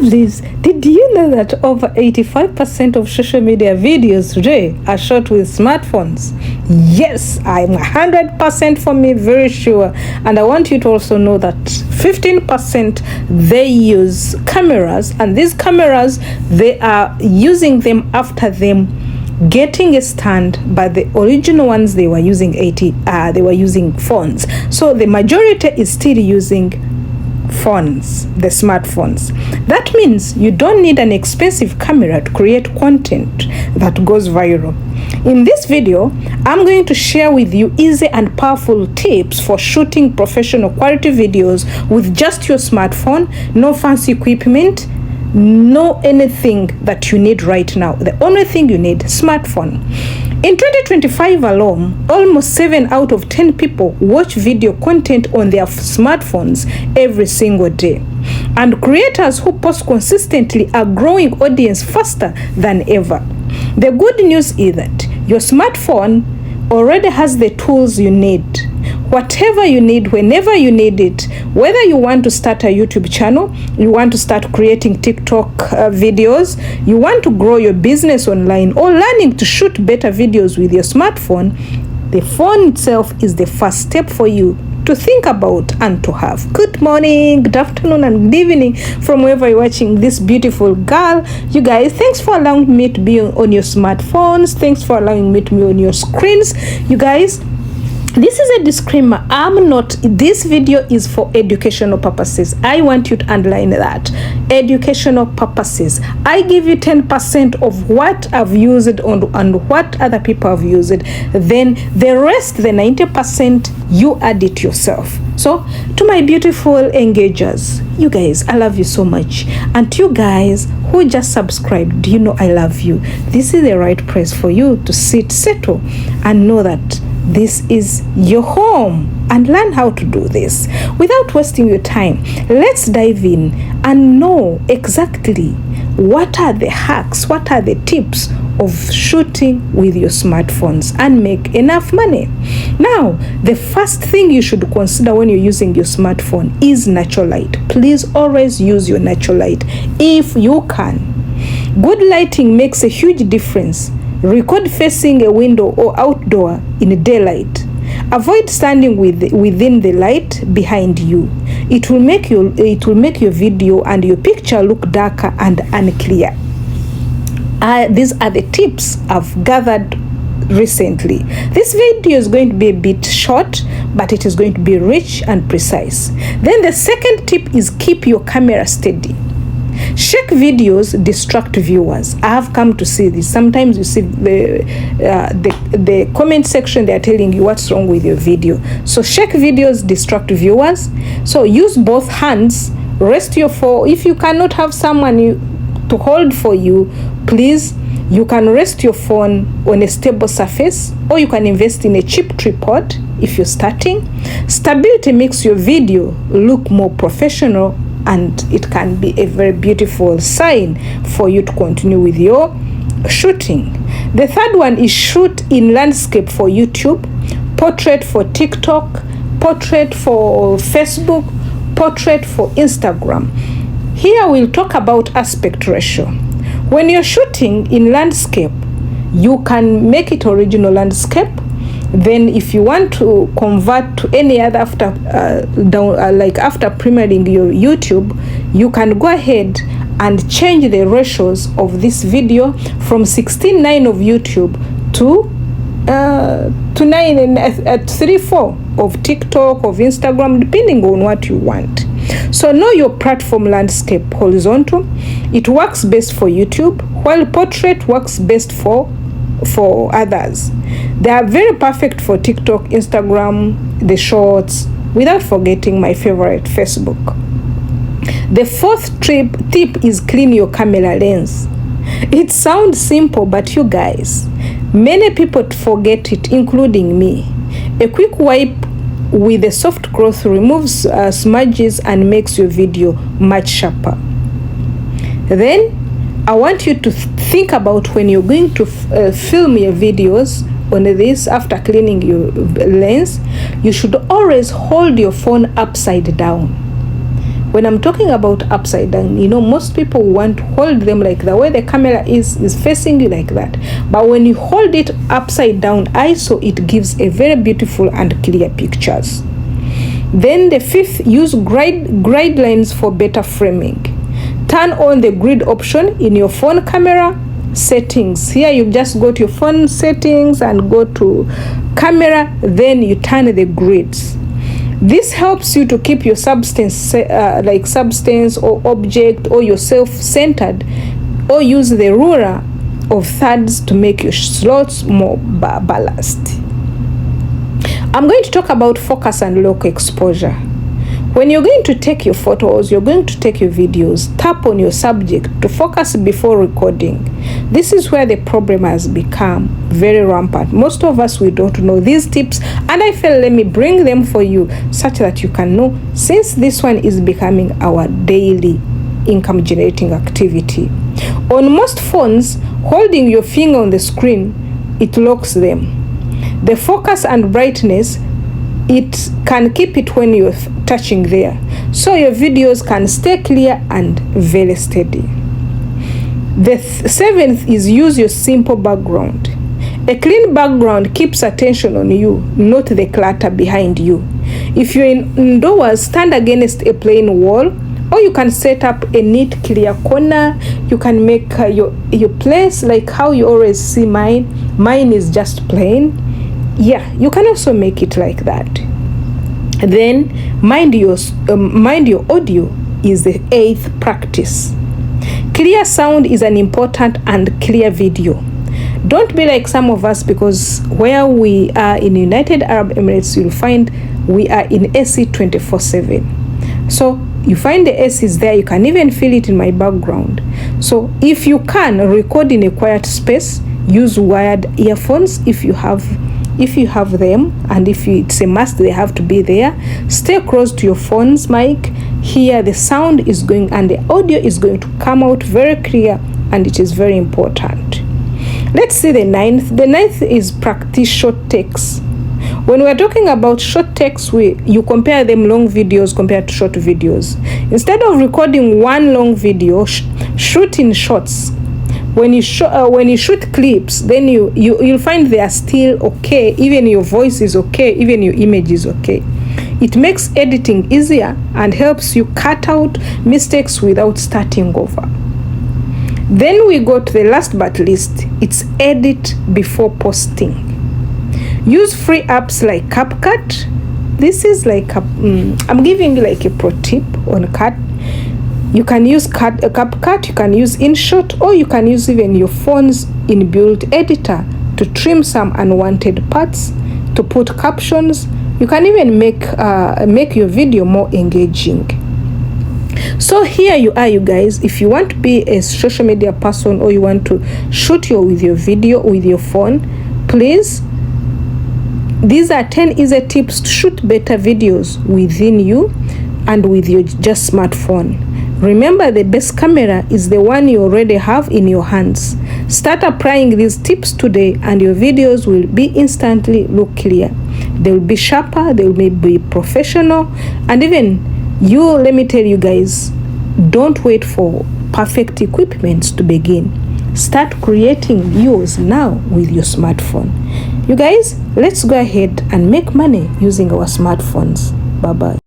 Liz, did you know that over 85% of social media videos today are shot with smartphones? Yes, I'm 100% for me, very sure. And I want you to also know that 15% they use cameras, and these cameras, they are using them after them getting a stand, but the original ones they were using they were using phones. So the majority is still using phones, the smartphones. That means you don't need an expensive camera to create content that goes viral. In this video, I'm going to share with you easy and powerful tips for shooting professional quality videos with just your smartphone, no fancy equipment, no anything that you need right now. The only thing you need, smartphone. In 2025 alone, almost 7 out of 10 people watch video content on their smartphones every single day. And creators who post consistently are growing audience faster than ever. The good news is that your smartphone already has the tools you need. Whatever you need, whenever you need it, whether you want to start a YouTube channel, you want to start creating TikTok videos, you want to grow your business online, or learning to shoot better videos with your smartphone, the phone itself is the first step for you to think about and to have. Good morning, good afternoon, and good evening from wherever you're watching this beautiful girl. You guys, thanks for allowing me to be on your smartphones. Thanks for allowing me to be on your screens. You guys, this is a disclaimer. This video is for educational purposes. I want you to underline that. Educational purposes. I give you 10% of what I've used and what other people have used. Then the rest, the 90%, you add it yourself. So to my beautiful engagers, you guys, I love you so much. And to you guys who just subscribed, you know I love you. This is the right place for you to sit, settle, and know that this is your home, and learn how to do this. Without wasting your time, let's dive in and know exactly what are the hacks, what are the tips of shooting with your smartphones and make enough money. Now, the first thing you should consider when you're using your smartphone is natural light. Please always use your natural light if you can. Good lighting makes a huge difference. Record facing a window or outdoor in daylight. Avoid standing within the light behind you. It will make your video and your picture look darker and unclear. These are the tips I've gathered recently. This video is going to be a bit short, but it is going to be rich and precise. Then the second tip is keep your camera steady. Shake videos distract viewers. I have come to see this. Sometimes you see the comment section, they are telling you what's wrong with your video. So shake videos distract viewers. So use both hands. Rest your phone. If you cannot have someone to hold for you, please, you can rest your phone on a stable surface, or you can invest in a cheap tripod if you're starting. Stability makes your video look more professional, and it can be a very beautiful sign for you to continue with your shooting. The third one is shoot in landscape for YouTube, portrait for TikTok, portrait for Facebook, portrait for Instagram. Here we'll talk about aspect ratio. When you're shooting in landscape, you can make it original landscape. Then if you want to convert to any other after premiering your YouTube, you can go ahead and change the ratios of this video from 16:9 of YouTube to 9 and 3:4 of TikTok, of Instagram, depending on what you want. So know your platform landscape. Horizontal, it works best for YouTube, while portrait works best for others. They are very perfect for TikTok, Instagram, the shorts, without forgetting my favorite, Facebook. The fourth tip is clean your camera lens. It sounds simple, but you guys, many people forget it, including me. A quick wipe with a soft cloth removes smudges and makes your video much sharper. Then I want you to think about when you're going to film your videos on this. After cleaning your lens, you should always hold your phone upside down. When I'm talking about upside down, you know, most people want to hold them like the way the camera is facing you, like that. But when you hold it upside down ISO, it gives a very beautiful and clear pictures. Then the fifth, use grid lines for better framing. Turn on the grid option in your phone camera settings. Here you just go to your phone settings and go to camera, then you turn the grids. This helps you to keep your substance or object or yourself centered, or use the ruler of thirds to make your slots more balanced. I'm going to talk about focus and local exposure. When you're going to take your photos, you're going to take your videos, tap on your subject to focus before recording. This is where the problem has become very rampant. Most of us, we don't know these tips, and I felt let me bring them for you such that you can know, since this one is becoming our daily income generating activity. On most phones, holding your finger on the screen, it locks them. The focus and brightness, it can keep it when you're touching there, so your videos can stay clear and very steady. The seventh is use your simple background. A clean background keeps attention on you, not the clutter behind you. If you're indoors, stand against a plain wall, or you can set up a neat clear corner. You can make your place like how you always see mine. Mine is just plain. Yeah, you can also make it like that. Then mind your audio is the eighth practice. Clear sound is an important and clear video. Don't be like some of us, because where we are in United Arab Emirates, you'll find we are in AC 24/7. So you find the AC is there, you can even feel it in my background. So if you can record in a quiet space, use wired earphones if you have them, and if it's a must, they have to be there. Stay close to your phone's mic. Here the sound is going and the audio is going to come out very clear, and it is very important. Let's see the ninth. The ninth is practice short takes. When we're talking about short takes, you compare them long videos compared to short videos. Instead of recording one long video, shoot in shorts. When you shoot clips, then you'll find they are still okay. Even your voice is okay, even your image is okay. It makes editing easier and helps you cut out mistakes without starting over. Then we go to the last but least, it's edit before posting. Use free apps like CapCut. This is like I'm giving you like a pro tip on cut. You can use CapCut, you can use InShot, or you can use even your phone's inbuilt editor to trim some unwanted parts, to put captions. You can even make your video more engaging. So here you are, you guys. If you want to be a social media person, or you want to shoot with your video with your phone, please, these are 10 easy tips to shoot better videos within you and with your just smartphone. Remember, the best camera is the one you already have in your hands. Start applying these tips today, and your videos will be instantly look clear. They will be sharper, they will be professional, and even you, let me tell you guys, don't wait for perfect equipment to begin. Start creating yours now with your smartphone. You guys, let's go ahead and make money using our smartphones. Bye-bye.